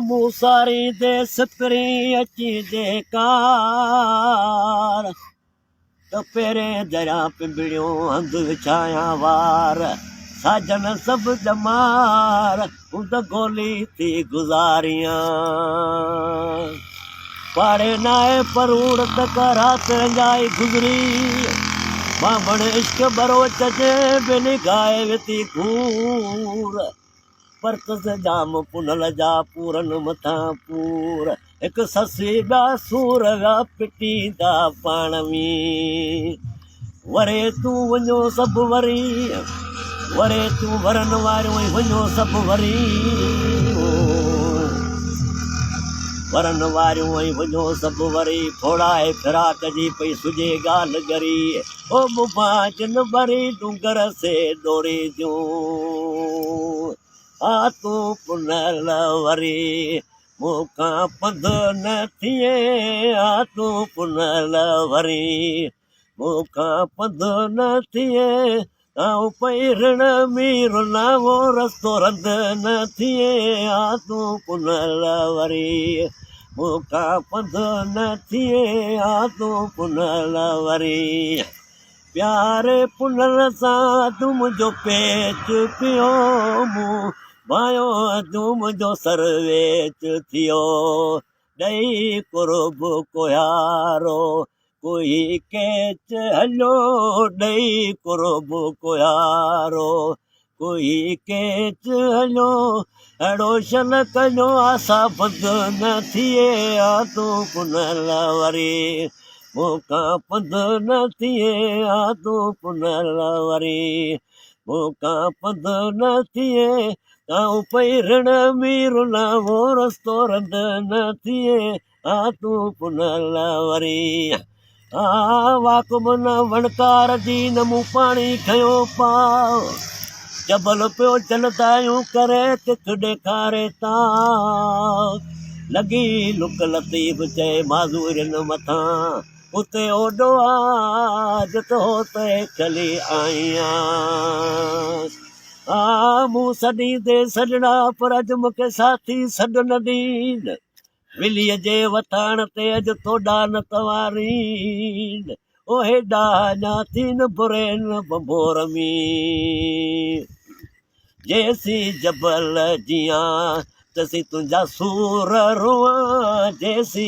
मूसारी दे सपरी अची दे कार तो पेरे दरिया पिंबड़ियों हंध विछाया वार साजन सब जमार उद गोली थी गुजारियां पाड़े नाए परूड़ तक रात रंजाई गुजरी बामण इश्क बरोच जे बिन गाए विती घूर परत से जाम पुनल जा पूरन मथा पूर एक ससी दा सूर गा पिटी दा पाणवी वरे तू वञो सब वरी वरे तू वरन वारियो वञो सब वरी वरन वारियो वञो सब वरी फोड़ाए फिराक जी पई सुजे गाल गरी ओ बुबा जिन भरी डूंगर से डोरी जूं तू पुनल वरी मूंखां पंध न थिए तू पुनल वरी मूंखां पंध न थिए आऊं पई ऋण मीर न वो रस्तो रंध न थिए तू पुनल वरी मूंखां पंध न थिए तू पुनल वरी प्यारे पुनल सां तूं मुंहिंजो पेच पियो मूं मायो तूं मुंहिंजो सरवेच थियो ॾेई कुर्ब कोयारो कोई केच हलियो ॾेई कुर्ब कोयारो कोई केच हलियो अहिड़ो शन कयो आसा बंद न थिए तूं पुनल वरी मूंखां पंध न थिए तूं पुनल वरी मूंखां पंध न थिए आऊं पई ऋण मीर न वो रस्तो रंध न थिए तूं पुनल वरी वाकुब न वणकार जी न मूं पाणी खयो पाव जबल पियो चलदायूं करे तिख ॾेखारे ता लॻी लुक लतीफ़ चए माज़ूरियुनि मथां उते ओॾो जित हो ते चली आईं मूं सॾी दे सॾड़ा पर अॼु मूंखे साथी सॾ न ॾीन विलीअ जे वथाण ते अॼु तोॾा न तवारीन ओ हेॾा ञाथीन बुरेन बंबोर में जैसी जबल जियां तसी तुंहिंजा सूर रुआ जैसी